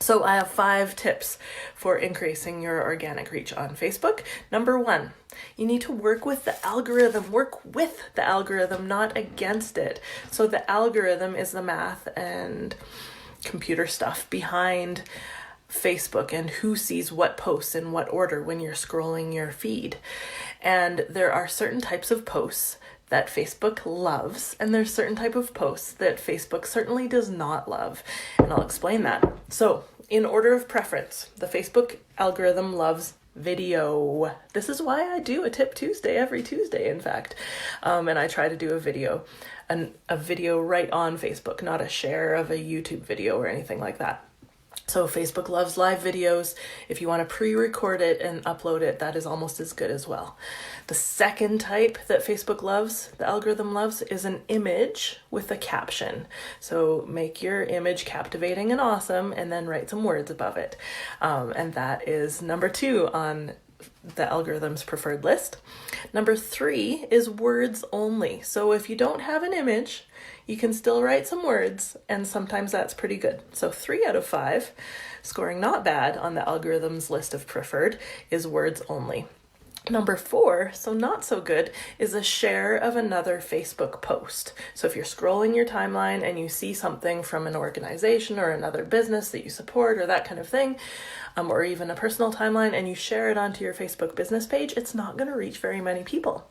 So I have 5 tips for increasing your organic reach on Facebook. Number 1, you need to work with the algorithm. Work with the algorithm, not against it. So the algorithm is the math and computer stuff behind Facebook and who sees what posts in what order when you're scrolling your feed. And there are certain types of posts that Facebook loves, and there's certain type of posts that Facebook certainly does not love, and I'll explain that. So, in order of preference, the Facebook algorithm loves video. This is why I do a Tip Tuesday every Tuesday, in fact, and I try to do a video right on Facebook, not a share of a YouTube video or anything like that. So Facebook loves live videos. If you want to pre-record it and upload it, that is almost as good as well. The second type that Facebook loves, the algorithm loves, is an image with a caption. So make your image captivating and awesome, and then write some words above it. And that is number 2 on the algorithm's preferred list. Number 3 is words only. So if you don't have an image, you can still write some words, and sometimes that's pretty good. So 3 out of 5, scoring not bad on the algorithm's list of preferred, is words only. Number 4, so not so good, is a share of another Facebook post. So if you're scrolling your timeline and you see something from an organization or another business that you support or that kind of thing, or even a personal timeline, and you share it onto your Facebook business page, it's not going to reach very many people.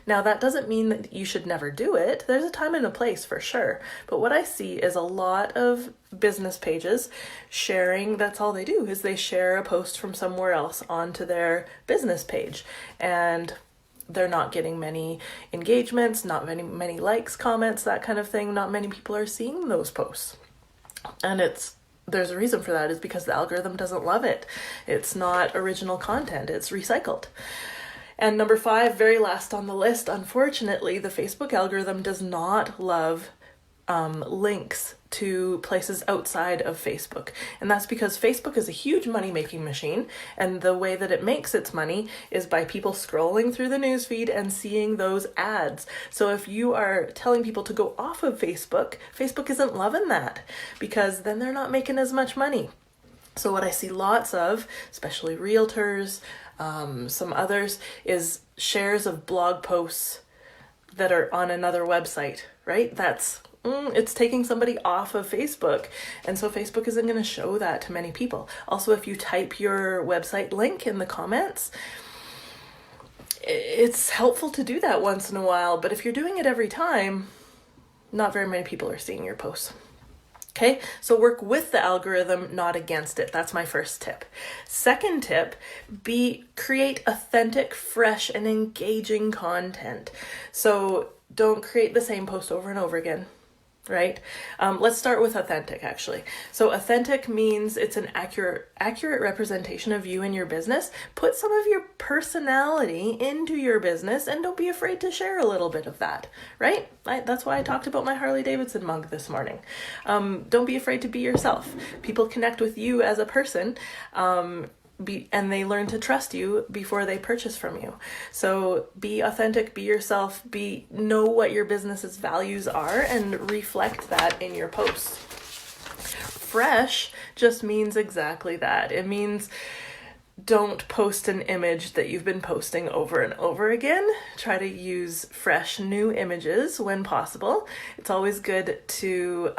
Now, that doesn't mean that you should never do it. There's a time and a place for sure. But what I see is a lot of business pages sharing, that's all they do, is they share a post from somewhere else onto their business page. And they're not getting many engagements, not many likes, comments, that kind of thing. Not many people are seeing those posts. And there's a reason for that, is because the algorithm doesn't love it. It's not original content, it's recycled. And number 5, very last on the list, unfortunately, the Facebook algorithm does not love links to places outside of Facebook. And that's because Facebook is a huge money-making machine, and the way that it makes its money is by people scrolling through the newsfeed and seeing those ads. So if you are telling people to go off of Facebook, Facebook isn't loving that, because then they're not making as much money. So what I see lots of, especially realtors, some others, is shares of blog posts that are on another website, right? It's taking somebody off of Facebook. And so Facebook isn't going to show that to many people. Also, if you type your website link in the comments, it's helpful to do that once in a while. But if you're doing it every time, not very many people are seeing your posts. Okay, so work with the algorithm, not against it. That's my first tip. Second tip, create authentic, fresh, and engaging content. So don't create the same post over and over again, right? Let's start with authentic, actually. So authentic means it's an accurate representation of you and your business. Put some of your personality into your business, and don't be afraid to share a little bit of that, right? That's why I talked about my Harley Davidson mug this morning. Don't be afraid to be yourself. People connect with you as a person, and they learn to trust you before they purchase from you. So be authentic, be yourself, know what your business's values are, and reflect that in your posts. Fresh just means exactly that. It means don't post an image that you've been posting over and over again. Try to use fresh, new images when possible. It's always good to,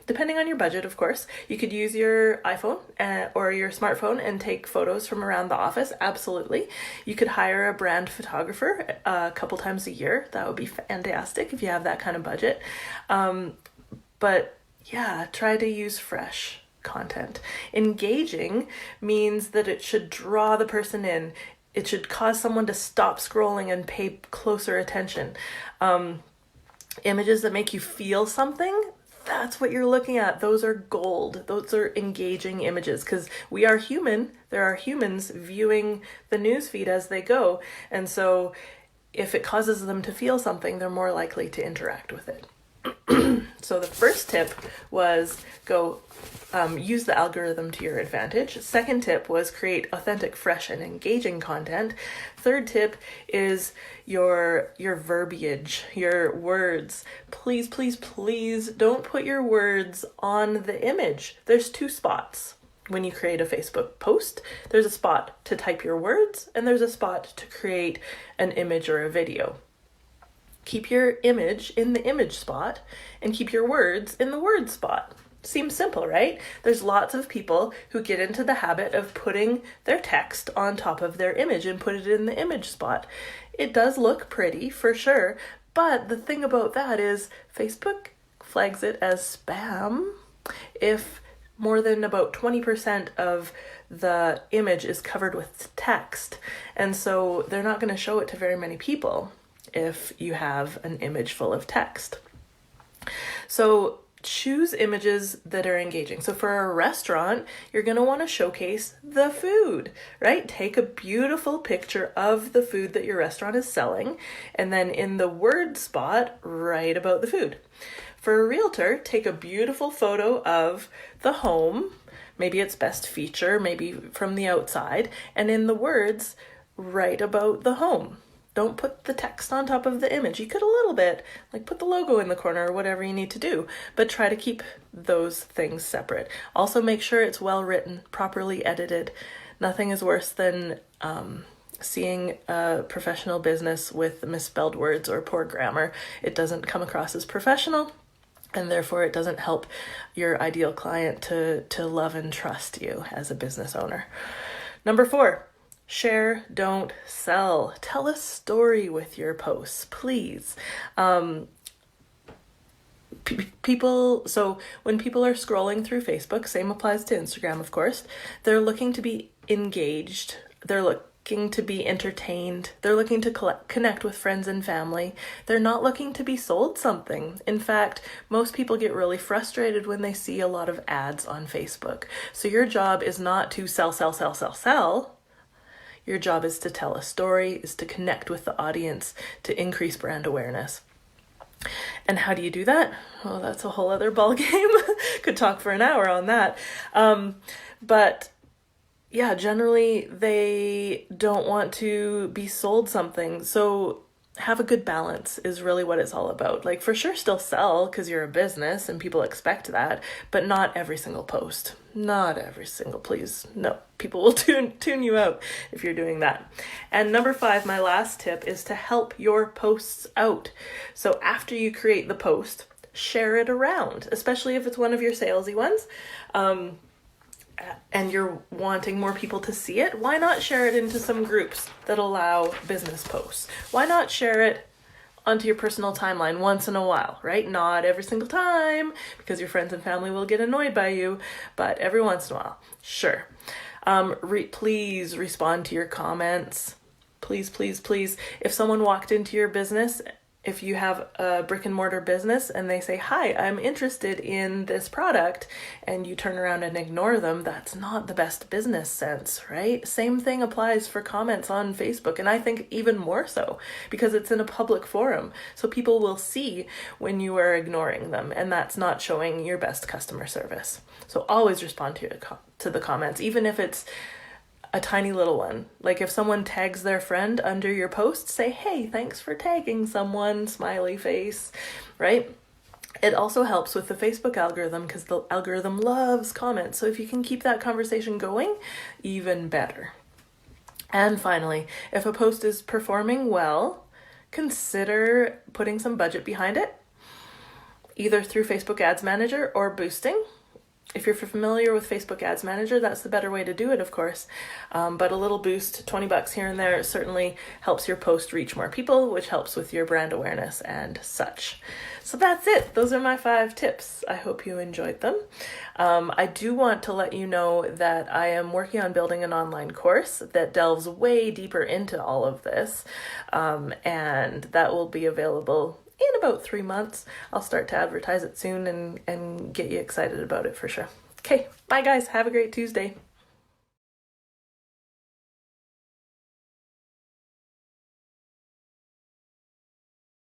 depending on your budget, of course, you could use your iPhone or your smartphone and take photos from around the office. Absolutely. You could hire a brand photographer a couple times a year. That would be fantastic if you have that kind of budget. But yeah, try to use fresh content. Engaging means that it should draw the person in. It should cause someone to stop scrolling and pay closer attention. Images that make you feel something, that's what you're looking at. Those are gold. Those are engaging images, because we are human. There are humans viewing the newsfeed as they go. And so if it causes them to feel something, they're more likely to interact with it. So the first tip was go use the algorithm to your advantage. Second tip was create authentic, fresh, and engaging content. Third tip is your verbiage, your words. Please, please, please don't put your words on the image. There's two spots. When you create a Facebook post, there's a spot to type your words and there's a spot to create an image or a video. Keep your image in the image spot and keep your words in the word spot. Seems simple, right? There's lots of people who get into the habit of putting their text on top of their image and put it in the image spot. It does look pretty for sure, but the thing about that is Facebook flags it as spam if more than about 20% of the image is covered with text. And so they're not going to show it to very many people if you have an image full of text. So choose images that are engaging. So for a restaurant, you're going to want to showcase the food, right? Take a beautiful picture of the food that your restaurant is selling, and then in the word spot, write about the food. For a realtor, take a beautiful photo of the home, maybe its best feature, maybe from the outside, and in the words, write about the home. Don't put the text on top of the image. You could a little bit, like put the logo in the corner or whatever you need to do, but try to keep those things separate. Also make sure it's well written, properly edited. Nothing is worse than seeing a professional business with misspelled words or poor grammar. It doesn't come across as professional, and therefore it doesn't help your ideal client to love and trust you as a business owner. Number 4, share, don't sell. Tell a story with your posts, please. So when people are scrolling through Facebook, same applies to Instagram, of course, they're looking to be engaged. They're looking to be entertained. They're looking to connect with friends and family. They're not looking to be sold something. In fact, most people get really frustrated when they see a lot of ads on Facebook. So your job is not to sell. Your job is to tell a story, is to connect with the audience, to increase brand awareness. And how do you do that? Well, that's a whole other ballgame. Could talk for an hour on that. But yeah, generally they don't want to be sold something. So have a good balance is really what it's all about. Like for sure still sell because you're a business and people expect that, but not every single post. Not every single, please. No, people will tune you out if you're doing that. And number 5, my last tip is to help your posts out. So after you create the post, share it around, especially if it's one of your salesy ones. And you're wanting more people to see it, why not share it into some groups that allow business posts? Why not share it onto your personal timeline once in a while, right? Not every single time, because your friends and family will get annoyed by you, but every once in a while, sure. Please respond to your comments. Please, please, please. If someone walked into your business, if you have a brick and mortar business and they say, "Hi, I'm interested in this product," and you turn around and ignore them, that's not the best business sense, right? Same thing applies for comments on Facebook, and I think even more so because it's in a public forum. So people will see when you are ignoring them, and that's not showing your best customer service. So always respond to the comments, even if it's a tiny little one. Like if someone tags their friend under your post, say, "Hey, thanks for tagging someone," smiley face, right? It also helps with the Facebook algorithm because the algorithm loves comments. So if you can keep that conversation going, even better. And finally, if a post is performing well, consider putting some budget behind it, either through Facebook Ads Manager or boosting. If you're familiar with Facebook Ads Manager, that's the better way to do it, of course. But a little boost, $20 here and there, certainly helps your post reach more people, which helps with your brand awareness and such. So that's it. Those are my 5 tips. I hope you enjoyed them. I do want to let you know that I am working on building an online course that delves way deeper into all of this. And that will be available in about 3 months. I'll start to advertise it soon and get you excited about it for sure. Okay, bye guys. Have a great Tuesday.